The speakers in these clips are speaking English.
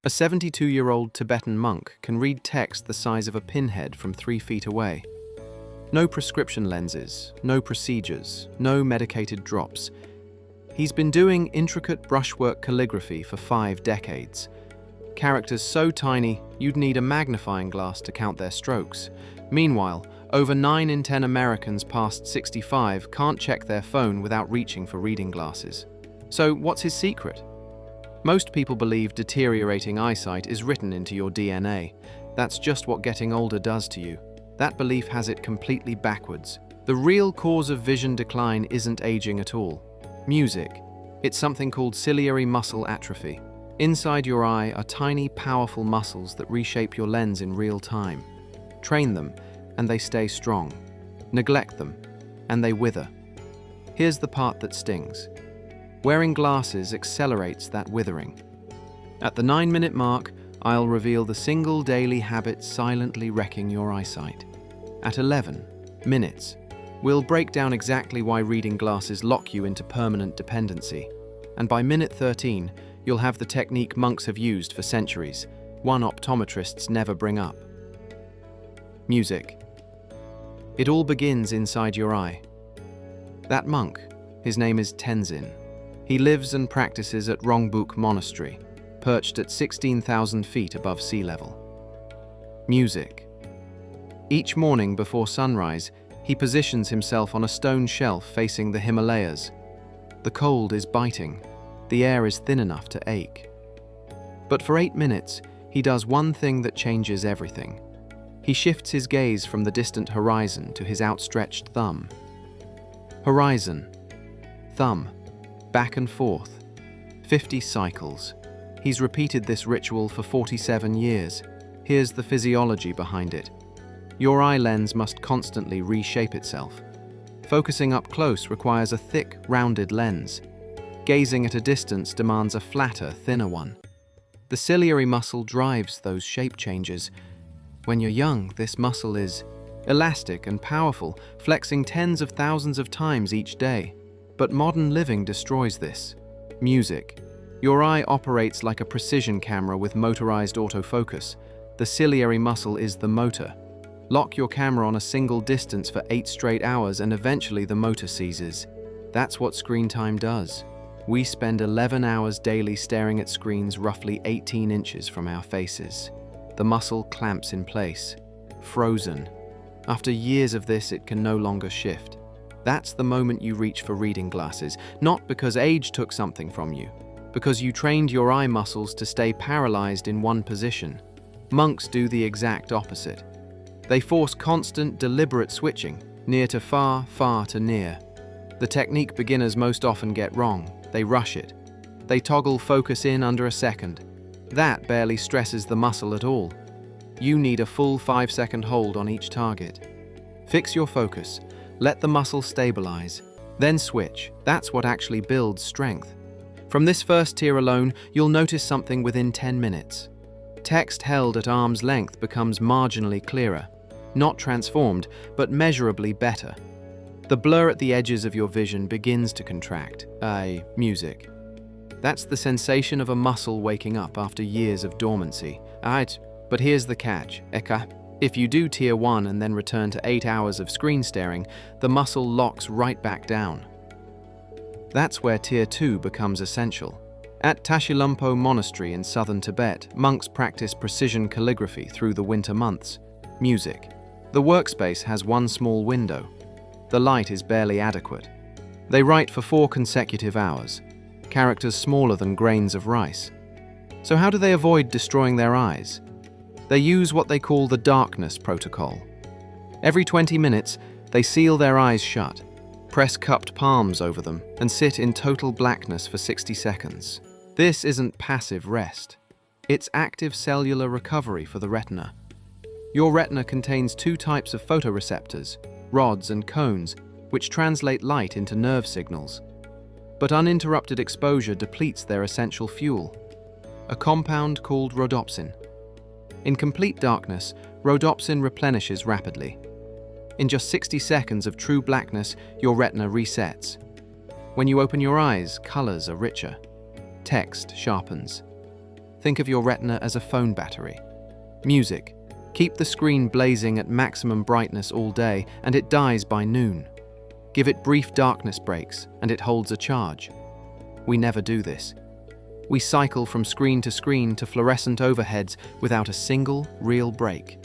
A 72-year-old Tibetan monk can read text the size of a pinhead from 3 feet away. No prescription lenses, no procedures, no medicated drops. He's been doing intricate brushwork calligraphy for 5 decades. Characters so tiny, you'd need a magnifying glass to count their strokes. Meanwhile, over 9 in 10 Americans past 65 can't check their phone without reaching for reading glasses. So what's his secret? Most people believe deteriorating eyesight is written into your DNA. That's just what getting older does to you. That belief has it completely backwards. The real cause of vision decline isn't aging at all. Music. It's something called ciliary muscle atrophy. Inside your eye are tiny, powerful muscles that reshape your lens in real time. Train them, and they stay strong. Neglect them, and they wither. Here's the part that stings. Wearing glasses accelerates that withering. At the 9-minute mark, I'll reveal the single daily habit silently wrecking your eyesight. At 11 minutes, we'll break down exactly why reading glasses lock you into permanent dependency. And by minute 13, you'll have the technique monks have used for centuries, one optometrists never bring up. Music. It all begins inside your eye. That monk, his name is Tenzin. He lives and practices at Rongbuk Monastery, perched at 16,000 feet above sea level. Music. Each morning before sunrise, he positions himself on a stone shelf facing the Himalayas. The cold is biting. The air is thin enough to ache. But for 8 minutes, he does one thing that changes everything. He shifts his gaze from the distant horizon to his outstretched thumb. Horizon. Thumb. Back and forth. 50 cycles. He's repeated this ritual for 47 years. Here's the physiology behind it. Your eye lens must constantly reshape itself. Focusing up close requires a thick, rounded lens. Gazing at a distance demands a flatter, thinner one. The ciliary muscle drives those shape changes. When you're young, this muscle is elastic and powerful, flexing tens of thousands of times each day. But modern living destroys this. Music. Your eye operates like a precision camera with motorized autofocus. The ciliary muscle is the motor. Lock your camera on a single distance for 8 straight hours and eventually the motor seizes. That's what screen time does. We spend 11 hours daily staring at screens roughly 18 inches from our faces. The muscle clamps in place, frozen. After years of this, it can no longer shift. That's the moment you reach for reading glasses, not because age took something from you, because you trained your eye muscles to stay paralyzed in one position. Monks do the exact opposite. They force constant, deliberate switching, near to far, far to near. The technique beginners most often get wrong. They rush it. They toggle focus in under a second. That barely stresses the muscle at all. You need a full 5-second hold on each target. Fix your focus. Let the muscle stabilize. Then switch. That's what actually builds strength. From this first tier alone, you'll notice something within 10 minutes. Text held at arm's length becomes marginally clearer. Not transformed, but measurably better. The blur at the edges of your vision begins to contract. Music. That's the sensation of a muscle waking up after years of dormancy. But here's the catch. If you do tier 1 and then return to 8 hours of screen staring, the muscle locks right back down. That's where tier 2 becomes essential. At Tashilumpo Monastery in southern Tibet, monks practice precision calligraphy through the winter months. Music. The workspace has one small window. The light is barely adequate. They write for 4 consecutive hours, characters smaller than grains of rice. So how do they avoid destroying their eyes? They use what they call the darkness protocol. Every 20 minutes, they seal their eyes shut, press cupped palms over them, and sit in total blackness for 60 seconds. This isn't passive rest. It's active cellular recovery for the retina. Your retina contains 2 types of photoreceptors, rods and cones, which translate light into nerve signals. But uninterrupted exposure depletes their essential fuel, a compound called rhodopsin. In complete darkness, rhodopsin replenishes rapidly. In just 60 seconds of true blackness, your retina resets. When you open your eyes, colors are richer. Text sharpens. Think of your retina as a phone battery. Music. Keep the screen blazing at maximum brightness all day, and it dies by noon. Give it brief darkness breaks, and it holds a charge. We never do this. We cycle from screen to fluorescent overheads without a single real break.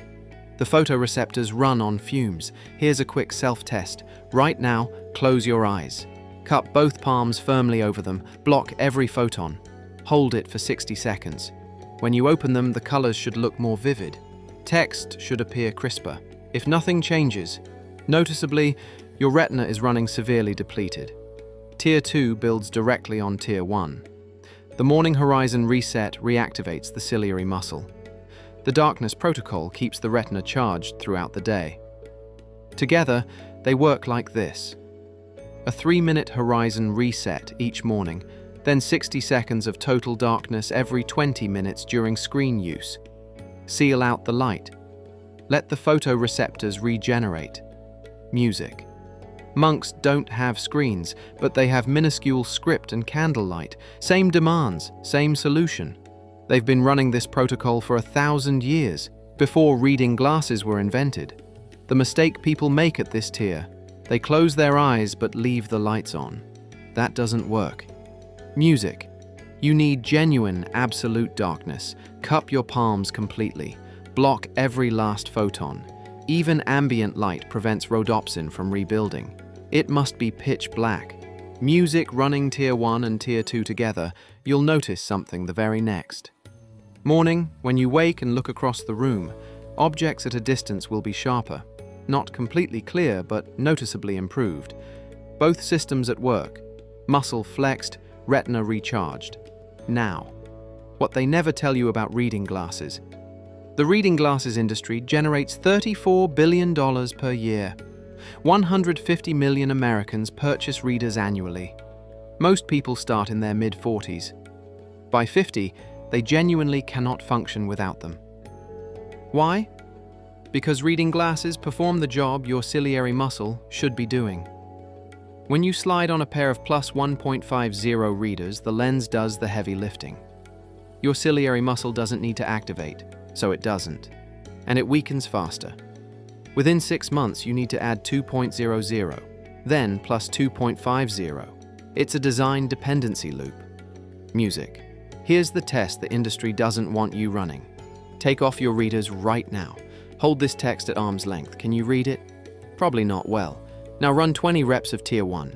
The photoreceptors run on fumes. Here's a quick self-test. Right now, close your eyes. Cup both palms firmly over them. Block every photon. Hold it for 60 seconds. When you open them, the colors should look more vivid. Text should appear crisper. If nothing changes, noticeably, your retina is running severely depleted. Tier 2 builds directly on Tier 1. The morning horizon reset reactivates the ciliary muscle. The darkness protocol keeps the retina charged throughout the day. Together, they work like this. A 3-minute horizon reset each morning, then 60 seconds of total darkness every 20 minutes during screen use. Seal out the light. Let the photoreceptors regenerate. Music. Monks don't have screens, but they have minuscule script and candlelight. Same demands, same solution. They've been running this protocol for 1,000 years, before reading glasses were invented. The mistake people make at this tier: they close their eyes but leave the lights on. That doesn't work. Music. You need genuine, absolute darkness. Cup your palms completely. Block every last photon. Even ambient light prevents rhodopsin from rebuilding. It must be pitch black. Music running Tier 1 and Tier 2 together, you'll notice something the very next. Morning, when you wake and look across the room, objects at a distance will be sharper. Not completely clear, but noticeably improved. Both systems at work. Muscle flexed, retina recharged. Now, what they never tell you about reading glasses. The reading glasses industry generates $34 billion per year. 150 million Americans purchase readers annually. Most people start in their mid-40s. By 50, they genuinely cannot function without them. Why? Because reading glasses perform the job your ciliary muscle should be doing. When you slide on a pair of plus 1.50 readers, the lens does the heavy lifting. Your ciliary muscle doesn't need to activate, so it doesn't. And it weakens faster. Within 6 months, you need to add 2.00, then plus 2.50. It's a design dependency loop. Music. Here's the test the industry doesn't want you running. Take off your readers right now. Hold this text at arm's length. Can you read it? Probably not well. Now run 20 reps of Tier 1.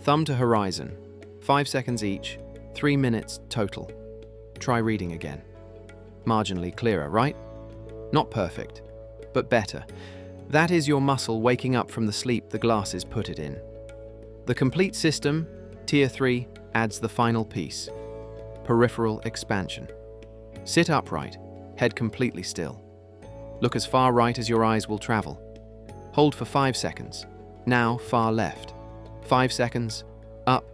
Thumb to horizon. 5 seconds each. 3 minutes total. Try reading again. Marginally clearer, right? Not perfect, but better. That is your muscle waking up from the sleep the glasses put it in. The complete system, Tier 3, adds the final piece. Peripheral expansion. Sit upright, head completely still. Look as far right as your eyes will travel. Hold for 5 seconds. Now far left. 5 seconds. Up,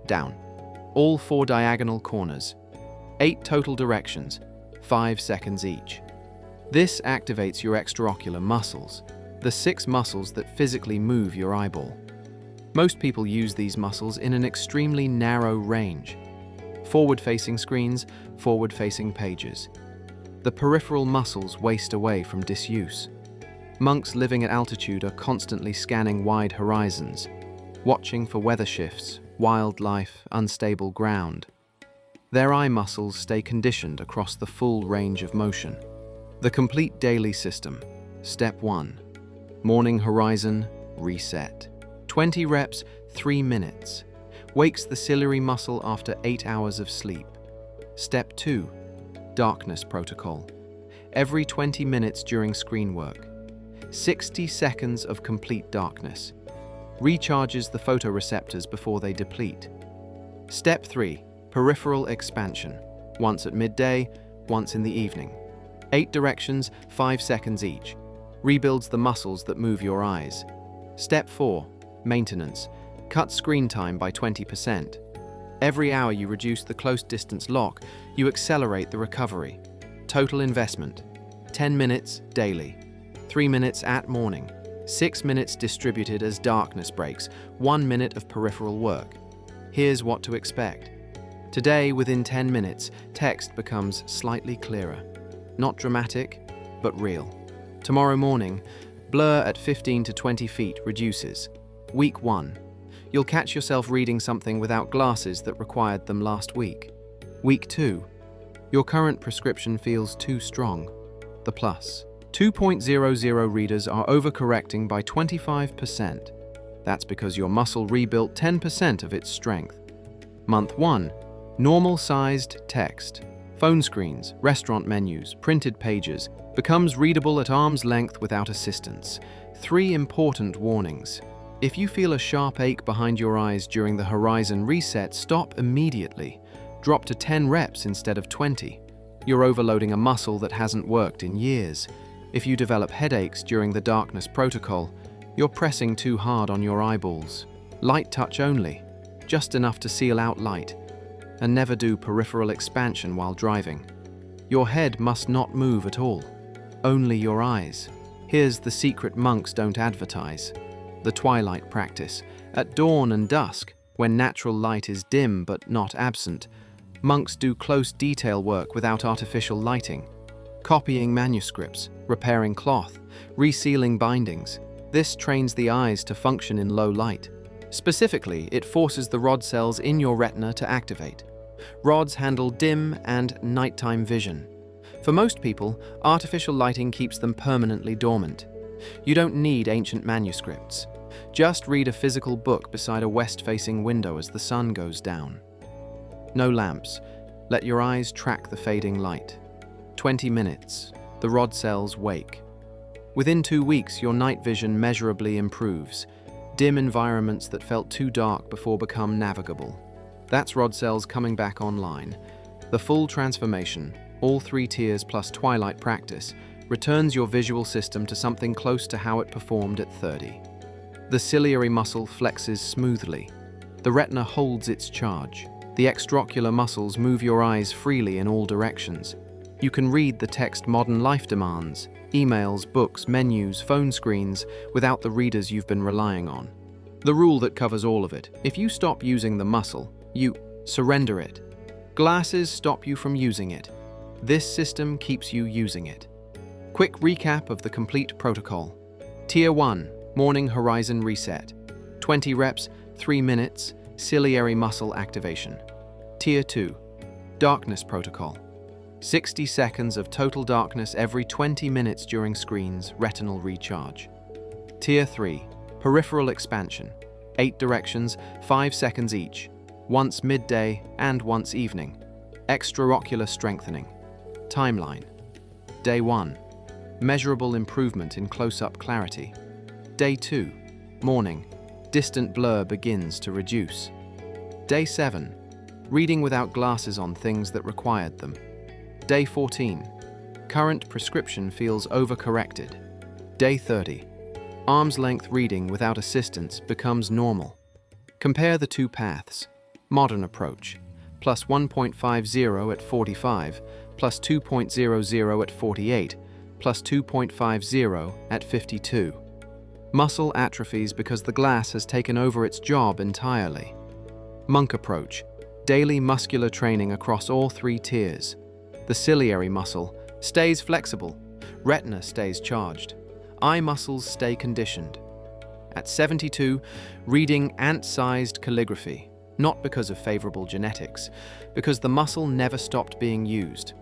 down. All 4 diagonal corners. 8 total directions. 5 seconds each. This activates your extraocular muscles, the 6 muscles that physically move your eyeball. Most people use these muscles in an extremely narrow range. Forward-facing screens, forward-facing pages. The peripheral muscles waste away from disuse. Monks living at altitude are constantly scanning wide horizons, watching for weather shifts, wildlife, unstable ground. Their eye muscles stay conditioned across the full range of motion. The complete daily system. Step 1. Morning horizon, reset. 20 reps, 3 minutes. Wakes the ciliary muscle after 8 hours of sleep. Step 2. Darkness protocol. Every 20 minutes during screen work. 60 seconds of complete darkness. Recharges the photoreceptors before they deplete. Step 3. Peripheral expansion. Once at midday, once in the evening. 8 directions, 5 seconds each. Rebuilds the muscles that move your eyes. Step 4. Maintenance. Cut screen time by 20%. Every hour you reduce the close distance lock, you accelerate the recovery. Total investment. 10 minutes daily. 3 minutes at morning. 6 minutes distributed as darkness breaks. 1 minute of peripheral work. Here's what to expect. Today, within 10 minutes, text becomes slightly clearer. Not dramatic, but real. Tomorrow morning, blur at 15 to 20 feet reduces. Week 1. You'll catch yourself reading something without glasses that required them last week. Week 2. Your current prescription feels too strong. The plus. 2.00 readers are overcorrecting by 25%. That's because your muscle rebuilt 10% of its strength. Month 1. Normal-sized text. Phone screens, restaurant menus, printed pages. Becomes readable at arm's length without assistance. 3 important warnings. If you feel a sharp ache behind your eyes during the horizon reset, stop immediately. Drop to 10 reps instead of 20. You're overloading a muscle that hasn't worked in years. If you develop headaches during the darkness protocol, you're pressing too hard on your eyeballs. Light touch only, just enough to seal out light. And never do peripheral expansion while driving. Your head must not move at all, only your eyes. Here's the secret monks don't advertise. The Twilight Practice. At dawn and dusk, when natural light is dim but not absent, monks do close detail work without artificial lighting. Copying manuscripts, repairing cloth, resealing bindings. This trains the eyes to function in low light. Specifically, it forces the rod cells in your retina to activate. Rods handle dim and nighttime vision. For most people, artificial lighting keeps them permanently dormant. You don't need ancient manuscripts. Just read a physical book beside a west-facing window as the sun goes down. No lamps. Let your eyes track the fading light. 20 minutes. The rod cells wake. Within 2 weeks, your night vision measurably improves. Dim environments that felt too dark before become navigable. That's rod cells coming back online. The full transformation, all 3 tiers plus Twilight Practice, returns your visual system to something close to how it performed at 30. The ciliary muscle flexes smoothly. The retina holds its charge. The extraocular muscles move your eyes freely in all directions. You can read the text modern life demands, emails, books, menus, phone screens, without the readers you've been relying on. The rule that covers all of it: if you stop using the muscle, you surrender it. Glasses stop you from using it. This system keeps you using it. Quick recap of the complete protocol. Tier 1, Morning Horizon Reset. 20 reps, 3 minutes, ciliary muscle activation. Tier 2, Darkness Protocol. 60 seconds of total darkness every 20 minutes during screens, retinal recharge. Tier 3, Peripheral Expansion. 8 directions, 5 seconds each. Once midday and once evening. Extraocular strengthening. Timeline. Day 1. Measurable improvement in close-up clarity. Day 2. Morning. Distant blur begins to reduce. Day 7. Reading without glasses on things that required them. Day 14. Current prescription feels overcorrected. Day 30. Arm's length reading without assistance becomes normal. Compare the 2 paths. Modern approach, plus 1.50 at 45, plus 2.00 at 48, plus 2.50 at 52. Muscle atrophies because the glass has taken over its job entirely. Monk approach, daily muscular training across all 3 tiers. The ciliary muscle stays flexible, retina stays charged, eye muscles stay conditioned. At 72, reading ant-sized calligraphy, not because of favorable genetics, because the muscle never stopped being used.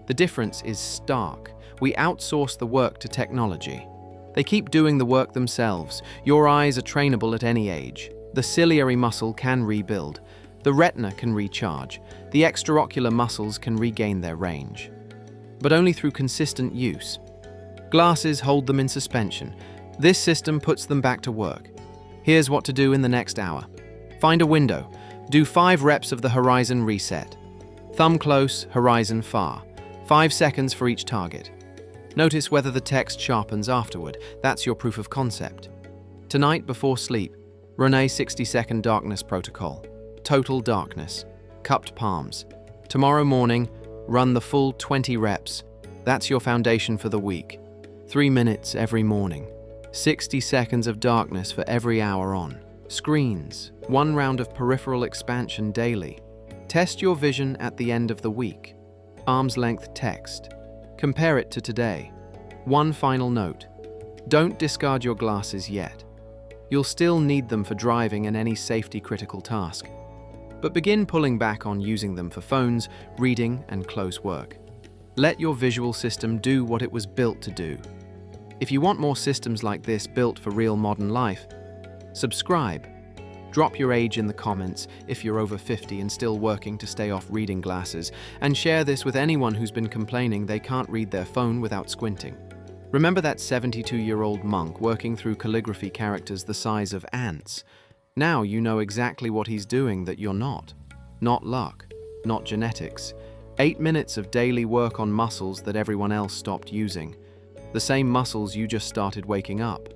The difference is stark. We outsource the work to technology. They keep doing the work themselves. Your eyes are trainable at any age. The ciliary muscle can rebuild. The retina can recharge. The extraocular muscles can regain their range. But only through consistent use. Glasses hold them in suspension. This system puts them back to work. Here's what to do in the next hour. Find a window. Do 5 reps of the horizon reset. Thumb close, horizon far. 5 seconds for each target. Notice whether the text sharpens afterward. That's your proof of concept. Tonight before sleep, Renee 60-second darkness protocol. Total darkness. Cupped palms. Tomorrow morning, run the full 20 reps. That's your foundation for the week. 3 minutes every morning. 60 seconds of darkness for every hour on. Screens. 1 round of peripheral expansion daily. Test your vision at the end of the week. Arm's length text. Compare it to today. One final note. Don't discard your glasses yet. You'll still need them for driving and any safety-critical task. But begin pulling back on using them for phones, reading, and close work. Let your visual system do what it was built to do. If you want more systems like this built for real modern life, subscribe. Drop your age in the comments if you're over 50 and still working to stay off reading glasses, and share this with anyone who's been complaining they can't read their phone without squinting. Remember that 72-year-old monk working through calligraphy characters the size of ants? Now you know exactly what he's doing that you're not. Not luck, not genetics. 8 minutes of daily work on muscles that everyone else stopped using. The same muscles you just started waking up.